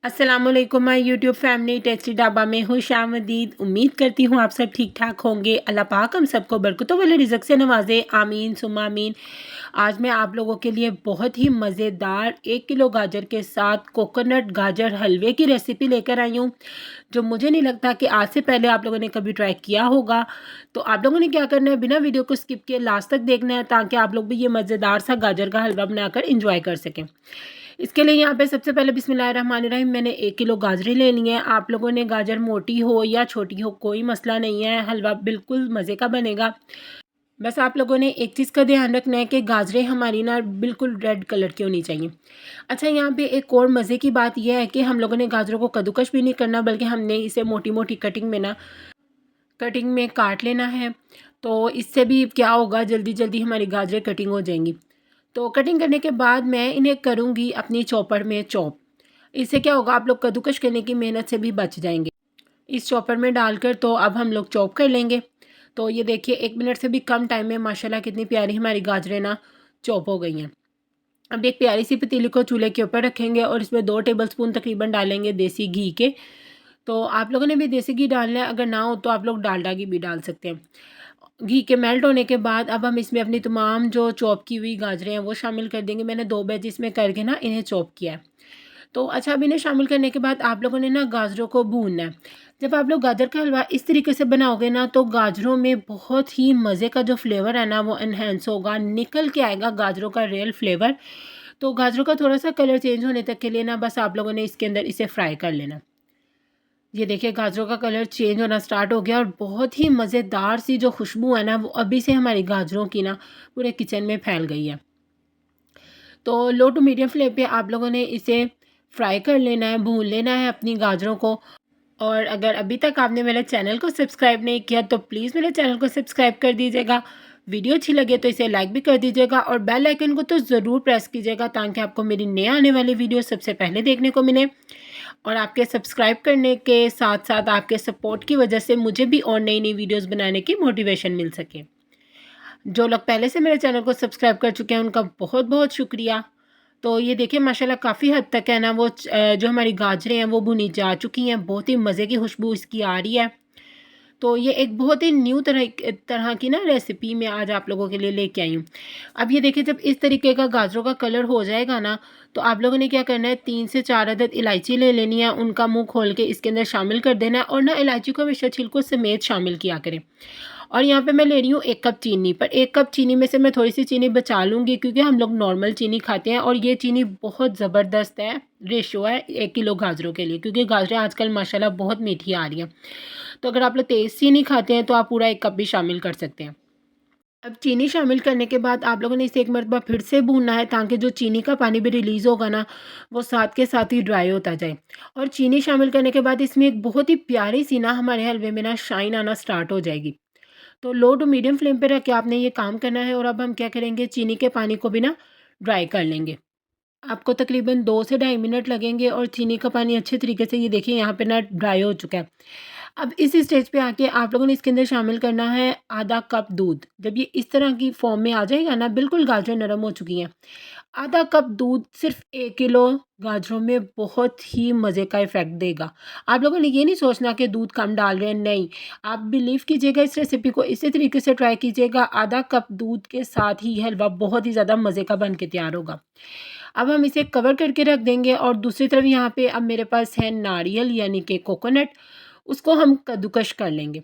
अस्सलामुअलैकुम my YouTube family tasty dhaba में खुशामदीद। उम्मीद करती हूँ आप सब ठीक ठाक होंगे। अल्लाह पाक हम सबको बरकतों वाले रिज़्क़ से नवाजे, आमीन सुम्मा आमीन। आज मैं आप लोगों के लिए बहुत ही मज़ेदार 1 किलो गाजर के साथ कोकोनट गाजर हलवे की रेसिपी लेकर आई हूँ, जो मुझे नहीं लगता कि आज से पहले आप लोगों ने कभी ट्राई किया होगा। तो आप लोगों ने क्या करना है, बिना वीडियो को स्किप किए लास्ट तक देखना है, ताकि आप लोग भी ये मज़ेदार सा गाजर का हलवा बनाकर इंजॉय कर सकें। इसके लिए यहाँ पे सबसे पहले बिस्मिल्लाहिर्रहमानिर्रहीम मैंने 1 किलो गाजरें ले ली हैं। आप लोगों ने गाजर मोटी हो या छोटी हो कोई मसला नहीं है, हलवा बिल्कुल मज़े का बनेगा। बस आप लोगों ने एक चीज़ का ध्यान रखना है कि गाजरें हमारी ना बिल्कुल रेड कलर की होनी चाहिए। अच्छा, यहाँ पे एक और मज़े की बात यह है कि हम लोगों ने गाजरों को कद्दूकश भी नहीं करना, बल्कि हमने इसे मोटी मोटी कटिंग में काट लेना है। तो इससे भी क्या होगा, जल्दी जल्दी हमारी गाजरें कटिंग हो जाएंगी। तो कटिंग करने के बाद मैं इन्हें करूँगी अपनी चॉपर में चॉप। इससे क्या होगा, आप लोग कद्दूकश करने की मेहनत से भी बच जाएंगे। इस चॉपर में डालकर तो अब हम लोग चॉप कर लेंगे। तो ये देखिए, 1 मिनट से भी कम टाइम में माशाल्लाह कितनी प्यारी हमारी गाजरें ना चॉप हो गई हैं। अब एक प्यारी सी पतीली को चूल्हे के ऊपर रखेंगे और इसमें 2 टेबलस्पून तकरीबन डालेंगे देसी घी के। तो आप लोगों ने भी देसी घी डालना है, अगर ना हो तो आप लोग डालडा घी भी डाल सकते हैं। घी के मेल्ट होने के बाद अब हम इसमें अपनी तमाम जो चॉप की हुई गाजरें हैं वो शामिल कर देंगे। मैंने 2 बैच इसमें करके ना इन्हें चॉप किया है। तो अच्छा, अब इन्हें शामिल करने के बाद आप लोगों ने ना गाजरों को भूनना है। जब आप लोग गाजर का हलवा इस तरीके से बनाओगे ना, तो गाजरों में बहुत ही मज़े का जो फ्लेवर है ना वो इन्हेंस होगा, निकल के आएगा गाजरों का रियल फ्लेवर। तो गाजरों का थोड़ा सा कलर चेंज होने तक के लिए ना बस आप लोगों ने इसके अंदर इसे फ्राई कर लेना। ये देखिए, गाजरों का कलर चेंज होना स्टार्ट हो गया और बहुत ही मज़ेदार सी जो खुशबू है ना वो अभी से हमारी गाजरों की ना पूरे किचन में फैल गई है। तो लो टू मीडियम फ्लेम पे आप लोगों ने इसे फ्राई कर लेना है, भून लेना है अपनी गाजरों को। और अगर अभी तक आपने मेरे चैनल को सब्सक्राइब नहीं किया तो प्लीज़ मेरे चैनल को सब्सक्राइब कर दीजिएगा। वीडियो अच्छी लगे तो इसे लाइक भी कर दीजिएगा और बेल आइकन को तो ज़रूर प्रेस कीजिएगा, ताकि आपको मेरी नए आने वाली वीडियो सबसे पहले देखने को मिले। और आपके सब्सक्राइब करने के साथ साथ आपके सपोर्ट की वजह से मुझे भी और नई नई वीडियोस बनाने की मोटिवेशन मिल सके। जो लोग पहले से मेरे चैनल को सब्सक्राइब कर चुके हैं उनका बहुत बहुत शुक्रिया। तो ये देखिए, माशाल्लाह काफ़ी हद तक है ना वो जो हमारी गाजरें हैं वो भुनी जा चुकी हैं। बहुत ही मज़े की खुशबू इसकी आ रही है। तो ये एक बहुत ही न्यू तरह की ना रेसिपी मैं आज आप लोगों के लिए लेके आई हूँ। अब ये देखिए, जब इस तरीके का गाजरों का कलर हो जाएगा ना, तो आप लोगों ने क्या करना है, 3 से 4 अदद इलायची ले लेनी है। उनका मुंह खोल के इसके अंदर शामिल कर देना है और ना इलायची को हमेशा छिलकों समेत शामिल किया करें। और यहाँ पे मैं ले रही हूँ 1 कप चीनी, पर 1 कप चीनी में से मैं थोड़ी सी चीनी बचा लूँगी, क्योंकि हम लोग नॉर्मल चीनी खाते हैं और ये चीनी बहुत ज़बरदस्त है, रेशो है 1 किलो गाजरों के लिए, क्योंकि गाजरें आजकल माशाल्लाह बहुत मीठी आ रही हैं। तो अगर आप लोग तेज़ चीनी खाते हैं तो आप पूरा 1 कप भी शामिल कर सकते हैं। अब चीनी शामिल करने के बाद आप लोगों ने इसे एक मरतबा फिर से भूनना है, ताकि जो चीनी का पानी भी रिलीज़ होगा ना वो साथ के साथ ही ड्राई होता जाए। और चीनी शामिल करने के बाद इसमें एक बहुत ही प्यारी सी ना हमारे हलवे में ना शाइन आना स्टार्ट हो जाएगी। तो लो टू मीडियम फ्लेम पे रख के आपने ये काम करना है। और अब हम क्या करेंगे, चीनी के पानी को भी ना ड्राई कर लेंगे। आपको तकरीबन 2 से ढाई मिनट लगेंगे और चीनी का पानी अच्छे तरीके से ये देखिए यहाँ पे ना ड्राई हो चुका है। अब इस स्टेज पे आके आप लोगों ने इसके अंदर शामिल करना है आधा कप दूध। जब ये इस तरह की फॉर्म में आ जाएगा ना, बिल्कुल गाजरें नरम हो चुकी हैं। आधा कप दूध सिर्फ 1 किलो गाजरों में बहुत ही मज़े का इफ़ेक्ट देगा। आप लोगों ने ये नहीं सोचना कि दूध कम डाल रहे हैं, नहीं। आप बिलीव कीजिएगा, इस रेसिपी को इसी तरीके से ट्राई कीजिएगा। आधा कप दूध के साथ ही हलवा बहुत ही ज़्यादा मज़े का बन के तैयार होगा। अब हम इसे कवर करके रख देंगे और दूसरी तरफ यहाँ पे अब मेरे पास है नारियल यानी कि कोकोनट, उसको हम कद्दूकश कर लेंगे।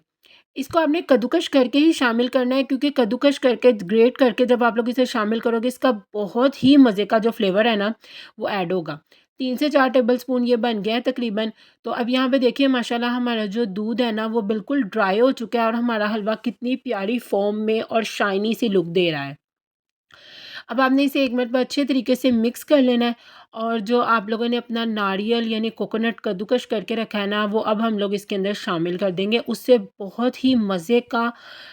इसको आपने कद्दूकश करके ही शामिल करना है, क्योंकि कद्दूकश करके ग्रेट करके जब आप लोग इसे शामिल करोगे, इसका बहुत ही मज़े का जो फ्लेवर है ना वो ऐड होगा। 3 से 4 टेबलस्पून ये बन गया है तकरीबन। तो अब यहाँ पे देखिए, माशाल्लाह हमारा जो दूध है ना वो बिल्कुल ड्राई हो चुका है और हमारा हलवा कितनी प्यारी फॉर्म में और शाइनी सी लुक दे रहा है। अब आपने इसे 1 मिनट बाद अच्छे तरीके से मिक्स कर लेना है। और जो आप लोगों ने अपना नारियल यानी कोकोनट कद्दूकश करके रखा है ना, वो अब हम लोग इसके अंदर शामिल कर देंगे। उससे बहुत ही मज़े का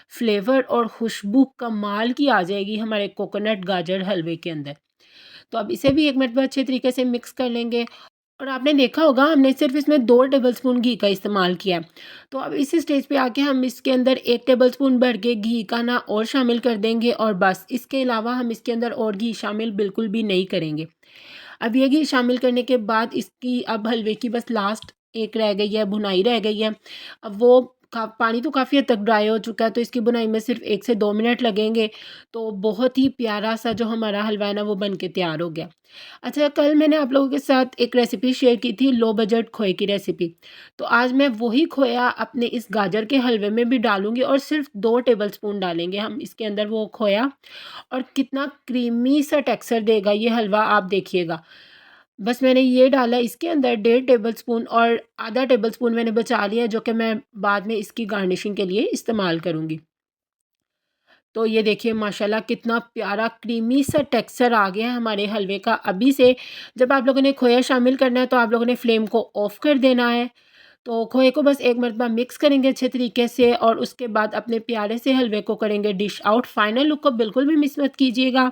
फ्लेवर और खुशबू कमाल की आ जाएगी हमारे कोकोनट गाजर हलवे के अंदर। तो अब इसे भी 1 मिनट बाद अच्छे तरीके से मिक्स कर लेंगे। और आपने देखा होगा, हमने सिर्फ इसमें 2 टेबलस्पून घी का इस्तेमाल किया है। तो अब इस स्टेज पे आके हम इसके अंदर 1 टेबलस्पून भर के घी का ना और शामिल कर देंगे और बस इसके अलावा हम इसके अंदर और घी शामिल बिल्कुल भी नहीं करेंगे। अब ये घी शामिल करने के बाद इसकी अब हलवे की बस लास्ट एक रह गई है, भुनाई रह गई है। अब वो पानी तो काफ़ी हद तक ड्राई हो चुका है, तो इसकी बुनाई में सिर्फ 1 से 2 मिनट लगेंगे। तो बहुत ही प्यारा सा जो हमारा हलवा है ना, वो बन के तैयार हो गया। अच्छा, कल मैंने आप लोगों के साथ एक रेसिपी शेयर की थी, लो बजट खोए की रेसिपी। तो आज मैं वही खोया अपने इस गाजर के हलवे में भी डालूँगी और सिर्फ 2 टेबलस्पून डालेंगे हम इसके अंदर वो खोया, और कितना क्रीमी सा टेक्सचर देगा ये हलवा, आप देखिएगा। बस मैंने ये डाला इसके अंदर 1.5 टेबलस्पून, और आधा टेबलस्पून मैंने बचा लिया जो कि मैं बाद में इसकी गार्निशिंग के लिए इस्तेमाल करूँगी। तो ये देखिए माशाल्लाह कितना प्यारा क्रीमी सा टेक्सचर आ गया है हमारे हलवे का। अभी से जब आप लोगों ने खोया शामिल करना है तो आप लोगों ने फ्लेम को ऑफ़ कर देना है। तो खोए को बस एक मरतबा मिक्स करेंगे अच्छे तरीके से, और उसके बाद अपने प्यारे से हलवे को करेंगे डिश आउट। फाइनल लुक को बिल्कुल भी मिस मत कीजिएगा।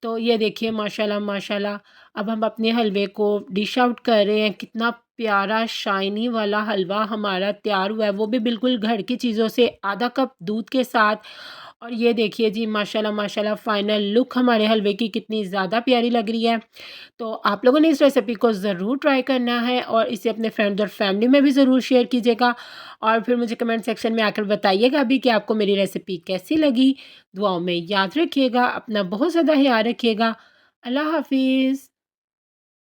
तो ये देखिए माशाल्लाह माशाल्लाह, अब हम अपने हलवे को डिश आउट कर रहे हैं। कितना प्यारा शाइनी वाला हलवा हमारा तैयार हुआ है, वो भी बिल्कुल घर की चीज़ों से, आधा कप दूध के साथ। और ये देखिए जी माशाल्लाह माशाल्लाह, फाइनल लुक हमारे हलवे की कितनी ज़्यादा प्यारी लग रही है। तो आप लोगों ने इस रेसिपी को ज़रूर ट्राई करना है और इसे अपने फ्रेंड्स और फैमिली में भी ज़रूर शेयर कीजिएगा, और फिर मुझे कमेंट सेक्शन में आकर बताइएगा भी कि आपको मेरी रेसिपी कैसी लगी। दुआओं में याद रखिएगा, अपना बहुत ज़्यादा ख्याल रखिएगा। अल्लाह हाफ़िज़।